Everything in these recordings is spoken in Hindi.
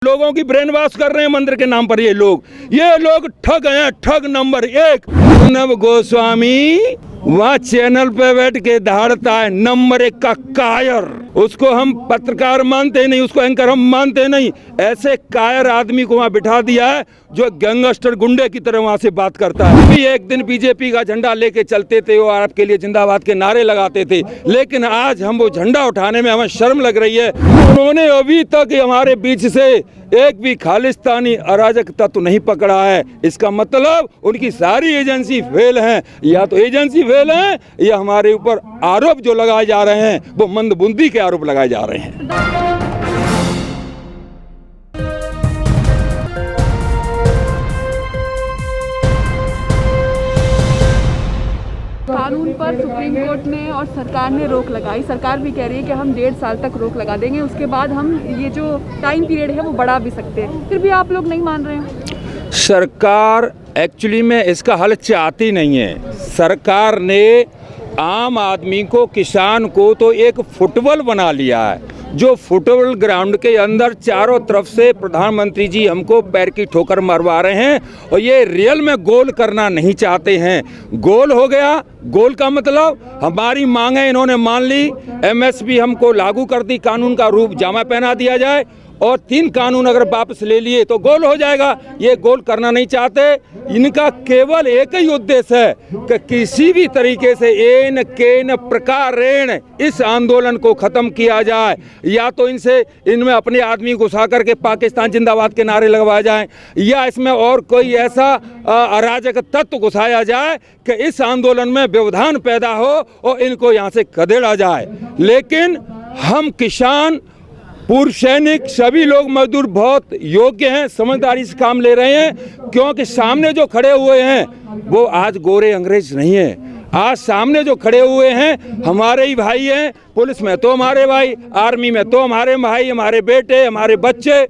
लोगों की ब्रेन वॉश कर रहे हैं मंदिर के नाम पर। ये लोग ठग हैं, ठग नंबर 1। अर्नब गोस्वामी वहाँ चैनल पे बैठ के दहाड़ता है, नंबर 1 का कायर। उसको हम पत्रकार मानते नहीं, उसको एंकर हम मानते नहीं। ऐसे कायर आदमी को वहाँ बिठा दिया है जो गैंगस्टर गुंडे की तरह वहाँ से बात करता है। भी एक दिन बीजेपी का झंडा लेके चलते थे और आपके लिए जिंदाबाद के नारे लगाते थे, लेकिन आज हम वो झंडा उठाने में हमें शर्म लग रही है। उन्होंने अभी तक हमारे बीच से एक भी खालिस्तानी अराजक तत्व नहीं पकड़ा है। इसका मतलब उनकी सारी एजेंसी फेल हैं। या तो एजेंसी फेल है या हमारे ऊपर आरोप जो लगाए जा रहे हैं वो मंदबुंदी के आरोप लगाए जा रहे हैं। कानून पर सुप्रीम कोर्ट ने और सरकार ने रोक लगाई। सरकार भी कह रही है कि हम 1.5 साल तक रोक लगा देंगे, उसके बाद हम ये जो टाइम पीरियड है वो बढ़ा भी सकते हैं। फिर भी आप लोग नहीं मान रहे हैं। सरकार एक्चुअली में इसका हल चाहती नहीं है। सरकार ने आम आदमी को, किसान को तो एक फुटबॉल बना लिया है, जो फुटबॉल ग्राउंड के अंदर चारों तरफ से प्रधानमंत्री जी हमको पैर की ठोकर मरवा रहे हैं और ये रियल में गोल करना नहीं चाहते हैं। गोल हो गया। गोल का मतलब हमारी मांगें इन्होंने मान ली। एमएसपी हमको लागू कर दी, कानून का रूप जामा पहना दिया जाए और 3 कानून अगर वापस ले लिए तो गोल हो जाएगा। ये गोल करना नहीं चाहते। इनका केवल एक ही उद्देश्य है कि किसी भी तरीके से एन केन प्रकारेण इस आंदोलन को खत्म किया जाए। या तो इनमें अपने आदमी घुसा करके पाकिस्तान जिंदाबाद के नारे लगवाए जाएं, या इसमें और कोई ऐसा अराजक तत्व घुसाया जाए कि इस आंदोलन में व्यवधान पैदा हो और इनको यहाँ से खदेड़ा जाए। लेकिन हम किसान, पूर्व सैनिक, सभी लोग मजदूर बहुत योग्य हैं, समझदारी से काम ले रहे हैं, क्योंकि सामने जो खड़े हुए हैं वो आज गोरे अंग्रेज नहीं हैं। आज सामने जो खड़े हुए हैं हमारे ही भाई हैं। पुलिस में तो हमारे भाई, आर्मी में तो हमारे भाई, हमारे बेटे, हमारे बच्चे।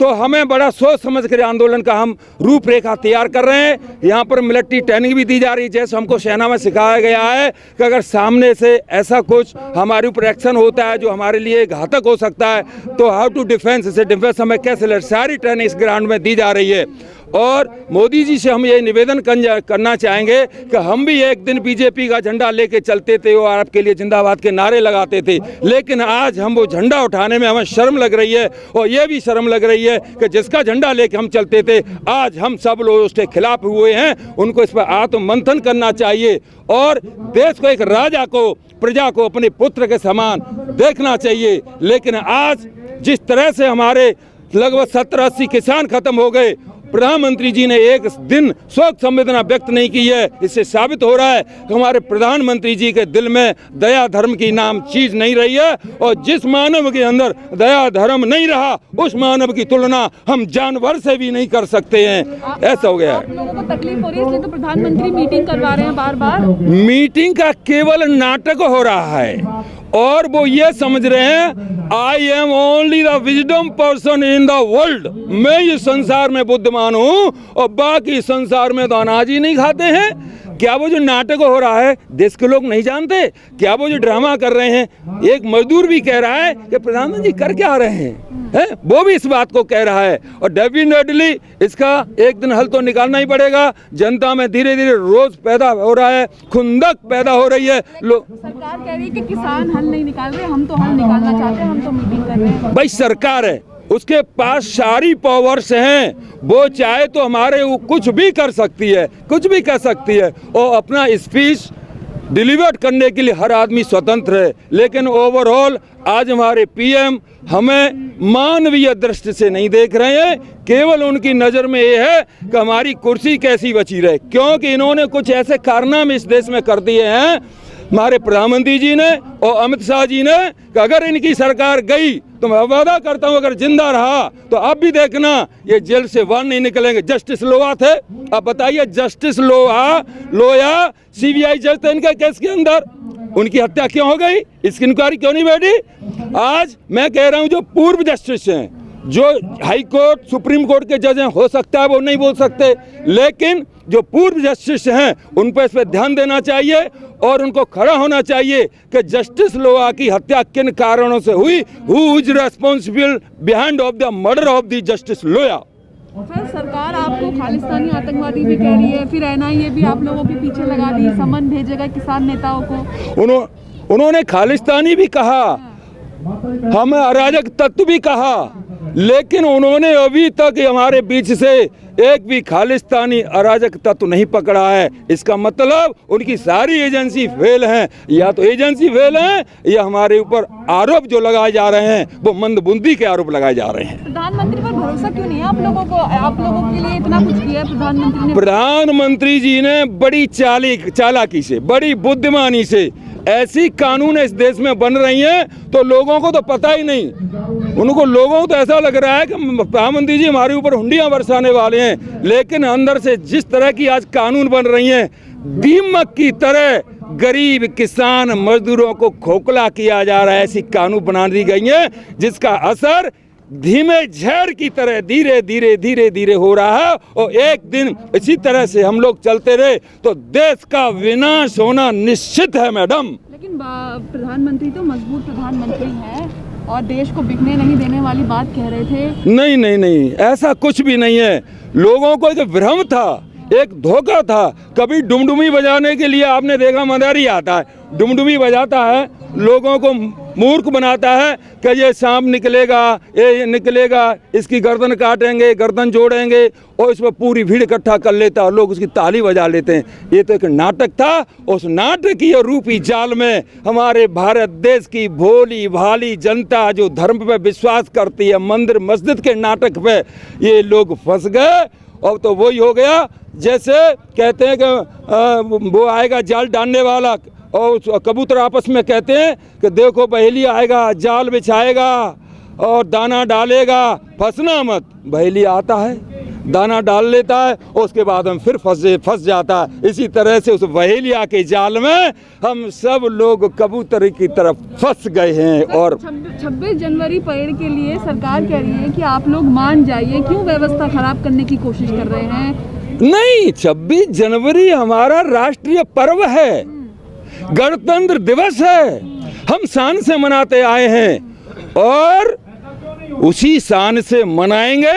तो हमें बड़ा सोच समझ कर आंदोलन का हम रूपरेखा तैयार कर रहे हैं। यहाँ पर मिलिट्री ट्रेनिंग भी दी जा रही है, जैसे हमको सेना में सिखाया गया है कि अगर सामने से ऐसा कुछ हमारे ऊपर एक्शन होता है जो हमारे लिए घातक हो सकता है तो हाउ टू डिफेंस, इसे डिफेंस हमें कैसे लड़, सारी ट्रेनिंग इस ग्राउंड में दी जा रही है। और मोदी जी से हम ये निवेदन करना चाहेंगे कि हम भी एक दिन बीजेपी का झंडा लेके चलते थे और आपके लिए जिंदाबाद के नारे लगाते थे, लेकिन आज हम वो झंडा उठाने में हमें शर्म लग रही है। और ये भी शर्म लग रही है कि जिसका झंडा लेके हम चलते थे आज हम सब लोग उसके खिलाफ हुए हैं। उनको इस पर आत्ममंथन करना चाहिए और देश को, एक राजा को, प्रजा को अपने पुत्र के समान देखना चाहिए। लेकिन आज जिस तरह से हमारे लगभग 70-80 किसान खत्म हो गए, प्रधानमंत्री जी ने एक दिन शोक संवेदना व्यक्त नहीं की है। इससे साबित हो रहा है कि हमारे प्रधानमंत्री जी के दिल में दया धर्म की नाम चीज नहीं रही है। और जिस मानव के अंदर दया धर्म नहीं रहा उस मानव की तुलना हम जानवर से भी नहीं कर सकते हैं। ऐसा हो गया है। आप लोगों को तकलीफ हो रही है इसलिए तो प्रधानमंत्री मीटिंग करवा रहे हैं बार बार। मीटिंग का केवल नाटक हो रहा है और वो ये समझ रहे हैं I am only the wisdom person in the world. मैं इस संसार में बुद्धिमान हूँ और बाकी संसार में तो अनाज ही नहीं खाते हैं। क्या वो जो नाटक हो रहा है देश के लोग नहीं जानते? क्या वो जो ड्रामा कर रहे हैं? एक मजदूर भी कह रहा है कि प्रधानमंत्री कर क्या रहे हैं, वो भी इस बात को कह रहा है। और डेफिनेटली इसका एक दिन हल तो निकालना ही पड़ेगा। जनता में धीरे धीरे रोज पैदा हो रहा है, खुंदक पैदा हो रही है। सरकार कह रही है कि किसान हल नहीं निकाल रहे, हम तो हल निकालना चाहते हैं, हम तो मीटिंग कर रहे हैं। भाई सरकार है, उसके पास सारी पावर्स हैं, वो चाहे तो हमारे कुछ भी कर सकती है, कुछ भी कर सकती है और अपना स्पीच डिलीवर करने के लिए हर आदमी स्वतंत्र है। लेकिन ओवरऑल आज हमारे पीएम हमें मानवीय दृष्टि से नहीं देख रहे हैं। केवल उनकी नज़र में ये है कि हमारी कुर्सी कैसी बची रहे, क्योंकि इन्होंने कुछ ऐसे कारनामे इस देश में कर दिए हैं हमारे प्रधानमंत्री जी ने और अमित शाह जी ने कि अगर इनकी सरकार गई तो मैं वादा करता हूं अगर जिंदा रहा तो अब भी देखना ये जेल से बाहर नहीं निकलेंगे। जस्टिस लोया थे, अब बताइए जस्टिस लोया सीबीआई जज थे इनके केस के अंदर, उनकी हत्या क्यों हो गई? इसकी इंक्वायरी क्यों नहीं बैठी? आज मैं कह रहा हूं जो पूर्व जस्टिस हैं, जो हाई कोर्ट सुप्रीम कोर्ट के जज हैं, हो सकता है वो नहीं बोल सकते, लेकिन जो पूर्व जस्टिस हैं उन पर इस पर ध्यान देना चाहिए और उनको खड़ा होना चाहिए कि जस्टिस लोया की हत्या किन कारणों से हुई, who is responsible behind of the murder of the justice Loya. फिर सरकार आपको खालिस्तानी आतंकवादी भी कह रही है, फिर एनआईए भी आप लोगों के पीछे लगा दी, समन भेजेगा किसान नेताओं को। उन्होंने खालिस्तानी भी कहा, हमें अराजक तत्व भी कहा, लेकिन उन्होंने अभी तक हमारे बीच से एक भी खालिस्तानी अराजक तत्व नहीं पकड़ा है। इसका मतलब उनकी सारी एजेंसी फेल हैं, या तो एजेंसी फेल हैं या हमारे ऊपर आरोप जो लगाए जा रहे हैं वो मंदबुंदी के आरोप लगाए जा रहे हैं। प्रधानमंत्री पर भरोसा क्यों नहीं है आप लोगों को? आप लोगों के लिए इतना कुछ किया प्रधानमंत्री ने। प्रधानमंत्री जी ने बड़ी चालाकी से, बड़ी बुद्धिमानी से ऐसी कानून इस देश में बन रही हैं तो लोगों को तो पता ही नहीं। उनको लोगों को तो ऐसा लग रहा है कि प्रधानमंत्री जी हमारे ऊपर हुंडियां बरसाने वाले हैं, लेकिन अंदर से जिस तरह की आज कानून बन रही हैं, दीमक की तरह गरीब किसान मजदूरों को खोखला किया जा रहा है। ऐसी कानून बना दी गई है जिसका असर धीमे झड़ की तरह धीरे धीरे धीरे धीरे हो रहा है, और एक दिन इसी तरह से हम लोग चलते रहे तो देश का विनाश होना निश्चित है मैडम। लेकिन प्रधानमंत्री तो मजबूत प्रधानमंत्री हैं और देश को बिकने नहीं देने वाली बात कह रहे थे। नहीं नहीं नहीं, ऐसा कुछ भी नहीं है। लोगों को एक भ्रम था, एक धोखा था। कभी डुमडुमी बजाने के लिए आपने देखा मदारी आता है, डुमडुमी बजाता है, लोगों को मूर्ख बनाता है कि ये सांप निकलेगा, ये निकलेगा, इसकी गर्दन काटेंगे, गर्दन जोड़ेंगे, और इस पर पूरी भीड़ इकट्ठा कर लेता है और लोग उसकी ताली बजा लेते हैं। ये तो एक नाटक था। उस नाटकीय रूपी जाल में हमारे भारत देश की भोली भाली जनता जो धर्म पे विश्वास करती है, मंदिर मस्जिद के नाटक पे ये लोग फंस गए। अब तो वही हो गया जैसे कहते हैं कि वो आएगा जाल डालने वाला, और कबूतर आपस में कहते हैं कि देखो बहेली आएगा, जाल बिछाएगा और दाना डालेगा, फंसना मत। बहेली आता है, दाना डाल लेता है और उसके बाद हम फिर फंस जाता है। इसी तरह से उस बहेलिया के जाल में हम सब लोग कबूतर की तरफ फंस गए हैं। और 26 जनवरी परेड के लिए सरकार कह रही है कि आप लोग मान जाइए, क्यों व्यवस्था खराब करने की कोशिश कर रहे हैं? नहीं, 26 जनवरी हमारा राष्ट्रीय पर्व है, गणतंत्र दिवस है, हम शान से मनाते आए हैं और उसी शान से मनाएंगे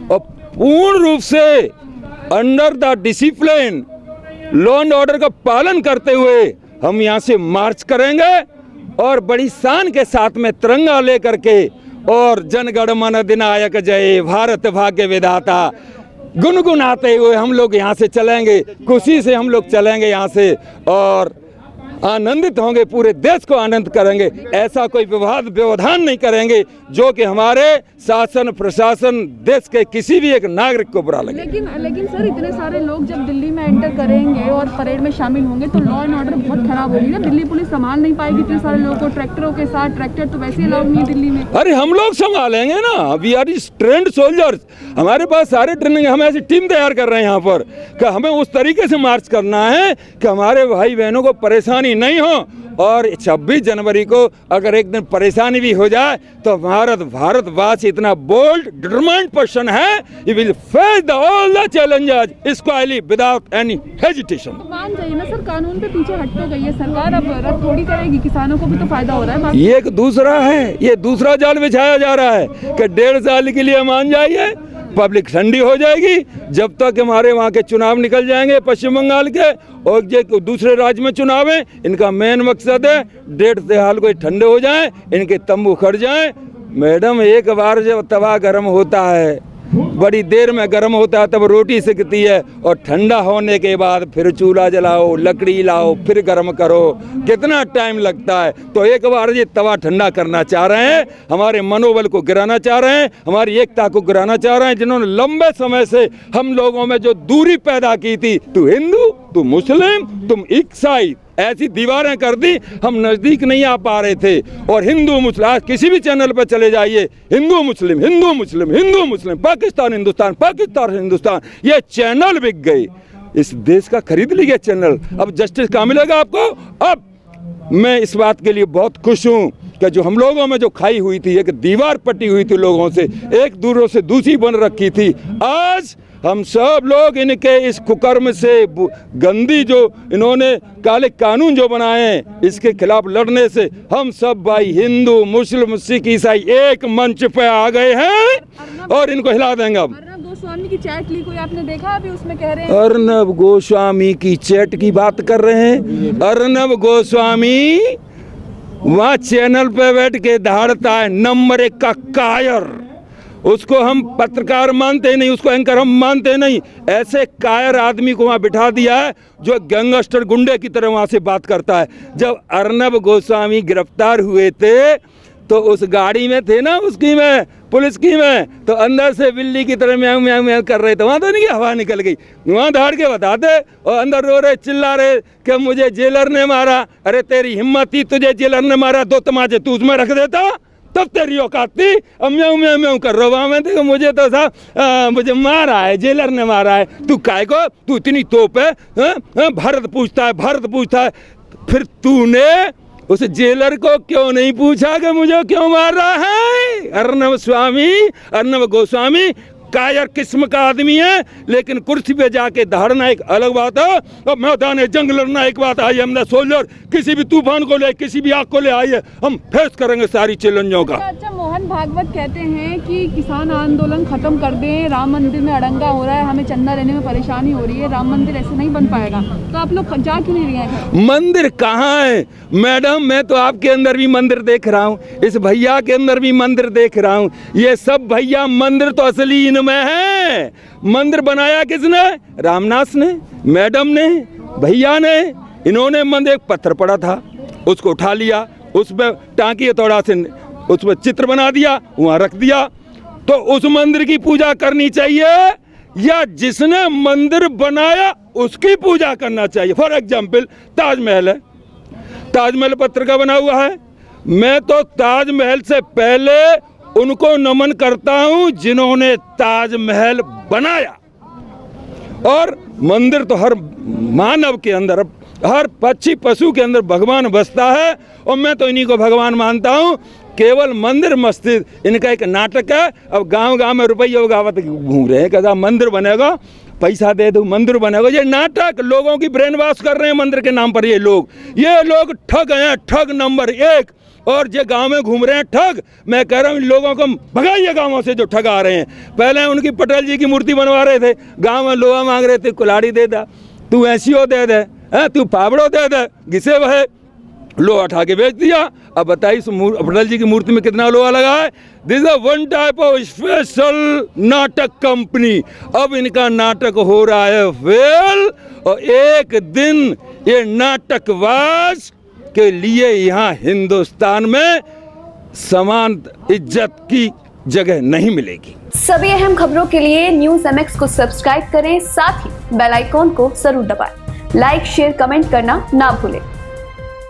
और पूर्ण रूप से under the discipline law and order का पालन करते हुए हम यहाँ से मार्च करेंगे और बड़ी शान के साथ में तिरंगा लेकर के और जनगण मन अधिनायक जय भारत भाग्य विधाता गुनगुनाते हुए हम लोग यहाँ से चलेंगे। खुशी से हम लोग चलेंगे यहाँ से और आनंदित होंगे, पूरे देश को आनंद करेंगे। ऐसा कोई व्यवधान नहीं करेंगे जो कि हमारे शासन प्रशासन देश के किसी भी एक नागरिक को बुरा लगे। लेकिन सर, इतने सारे लोग जब दिल्ली में एंटर करेंगे और परेड में शामिल होंगे तो लॉ एंड ऑर्डर बहुत खराब होगी ना। दिल्ली पुलिस संभाल नहीं पाएगी इतने सारे लोगों को ट्रैक्टरों के साथ। ट्रैक्टर तो वैसे ही अलाउड नहीं दिल्ली में। अरे हम लोग संभालेंगे ना, वी आर ट्रेंड सोल्जर्स, हमारे पास सारे ट्रेनिंग, हम ऐसी टीम तैयार कर रहे हैं यहाँ पर कि हमें उस तरीके से मार्च करना है कि हमारे भाई बहनों को परेशानी नहीं हो। और 26 जनवरी को अगर एक दिन परेशानी भी हो जाए तो भारतवासी इतना बोल्ड डिटरमाइंड पर्सन है, he will face all the challenges स्क्वायरली without any hesitation. मान जाइए ना सर, कानून पे पीछे हट तो गई है सरकार, अब रद्द थोड़ी करेगी, किसानों को भी तो फायदा हो रहा है। ये एक दूसरा है, ये दूसरा जाल बिछाया जा रहा है कि 1.5 साल के लिए मान जाइए, पब्लिक ठंडी हो जाएगी जब तक हमारे वहाँ के चुनाव निकल जाएंगे पश्चिम बंगाल के और जो दूसरे राज्य में चुनाव है। इनका मेन मकसद है 1.5 साल को ठंडे हो जाएं, इनके तंबू खड़ जाएं। मैडम, एक बार जब तवा गर्म होता है, बड़ी देर में गर्म होता है, तब रोटी सिकती है और ठंडा होने के बाद फिर चूल्हा जलाओ, लकड़ी लाओ, फिर गर्म करो, कितना टाइम लगता है। तो एक बार ये तवा ठंडा करना चाह रहे हैं, हमारे मनोबल को गिराना चाह रहे हैं, हमारी एकता को गिराना चाह रहे हैं, जिन्होंने लंबे समय से हम लोगों में जो दूरी पैदा की थी, तू हिंदू, तू मुस्लिम, तुम ईसाई, ऐसी दीवारें कर दी, हम नज़दीक नहीं आ पा रहे थे। और हिंदू मुस्लिम, आज किसी भी चैनल पर चले जाइए, हिंदू मुस्लिम, हिंदू मुस्लिम, हिंदू मुस्लिम, पाकिस्तान हिंदुस्तान, पाकिस्तान हिंदुस्तान, ये चैनल बिक गए। इस देश का खरीद लिया चैनल। अब जस्टिस कहाँ मिलेगा आपको? अब मैं इस बात के लिए बहुत खुश हूँ कि जो हम लोगों में जो खाई हुई थी, एक दीवार पटी हुई थी लोगों से, एक दूरों से दूसरी बन रखी थी, आज हम सब लोग इनके इस कुकर्म से गंदी जो इन्होंने काले कानून जो बनाए हैं इसके खिलाफ लड़ने से हम सब भाई हिंदू मुस्लिम सिख ईसाई एक मंच पे आ गए हैं और इनको हिला देंगे अब। अर्नब गोस्वामी की चैट ली कोई आपने देखा? अभी उसमें कह रहे हैं अर्नब गोस्वामी की चैट की बात कर रहे हैं। अर्नब गोस्वामी वहाँ चैनल पे बैठ के दहाड़ता है, नंबर 1 का कायर। उसको हम पत्रकार मानते नहीं, उसको एंकर हम मानते नहीं। ऐसे कायर आदमी को वहाँ बिठा दिया है जो गैंगस्टर गुंडे की तरह वहाँ से बात करता है। जब अर्नब गोस्वामी गिरफ्तार हुए थे तो उस गाड़ी में थे ना, उसकी में पुलिस की में, तो अंदर से बिल्ली की तरह म्याऊं म्याऊं म्याऊं कर रहे थे। वहाँ तो नहीं कि हवा निकल गई, वहाँ दहाड़ के बताते और अंदर रो रहे चिल्ला रहे कि मुझे जेलर ने मारा। अरे तेरी हिम्मत थी, तुझे जेलर ने मारा, 2 तमाचे तू उसमें रख देता तब तेरी औकात थी। अब म्याऊं म्याऊं म्याऊं कर रहा वहाँ में, देखो मुझे तो साहब मुझे मारा है, जेलर ने मारा है। तू काय को, तू इतनी तोप है, भारत पूछता है, भारत पूछता है। फिर तूने उस जेलर को क्यों नहीं पूछा कि मुझे क्यों मार रहा है? अर्नब गोस्वामी कायर किस्म का आदमी है, लेकिन कुर्सी पे जाके दहाड़ना एक अलग बात है और मैदान जंग लड़ना एक बात है। हमने सोल्जर किसी भी तूफान को ले, किसी भी आग को ले आइए, हम फेस करेंगे सारी चैलेंजों का। अच्छा, मोहन भागवत कहते हैं कि किसान आंदोलन खत्म कर दें, राम मंदिर में अड़ंगा हो रहा है, हमें चंदा लेने में परेशानी हो रही है, राम मंदिर ऐसे नहीं बन पाएगा। तो आप लोग जा क्यों नहीं रहे हैं? मंदिर कहाँ है मैडम? मैं तो आपके अंदर भी मंदिर देख रहा हूँ, इस भैया के अंदर भी मंदिर देख रहा हूँ। ये सब भैया मंदिर तो असली इनमें है। मंदिर बनाया किसने? रामनाथ ने, मैडम ने, भैया ने। इन्होंने मंदिर, एक पत्थर पड़ा था उसको उठा लिया, उसमें टाँकी थोड़ा से उसमें चित्र बना दिया, वहाँ रख दिया। तो उस मंदिर की पूजा करनी चाहिए या जिसने मंदिर बनाया उसकी पूजा करना चाहिए? फॉर एग्जाम्पल ताजमहल है, ताजमहल पत्थर का बना हुआ है। मैं तो ताजमहल से पहले उनको नमन करता हूं जिन्होंने ताजमहल बनाया। और मंदिर तो हर मानव के अंदर, हर पक्षी पशु के अंदर भगवान बसता है और मैं तो इन्हीं को भगवान मानता हूं। केवल मंदिर मस्जिद इनका एक नाटक है। अब गांव गांव में रुपये गावत घूम रहे हैं, कहता मंदिर बनेगा, पैसा दे दो मंदिर बनेगा। ये नाटक, लोगों की ब्रेन वॉश कर रहे हैं मंदिर के नाम पर। ये लोग ठग हैं, ठग नंबर 1। और जो गांव में घूम रहे हैं ठग, मैं कह रहा हूँ लोगों को भगाइए गांवों से जो ठग आ रहे हैं। पहले उनकी पटेल जी की मूर्ति बनवा रहे थे, गांव में लोहा मांग रहे थे, कुल्हाड़ी दे दा, तू ऐसियो दे दे, तू फावड़ो दे दे, घिसे वह लोहा उठा के बेच दिया। अब बताइए पटेल जी की मूर्ति में कितना लोहा लगा है। This is one type of special नाटक कंपनी। अब इनका नाटक हो रहा है फेल और एक दिन ये नाटकबाज के लिए यहाँ हिंदुस्तान में समान इज्जत की जगह नहीं मिलेगी। सभी अहम खबरों के लिए न्यूज़ MX को सब्सक्राइब करें, साथ ही बेल आइकॉन को जरूर दबाएं। लाइक, शेयर, कमेंट करना ना भूलें।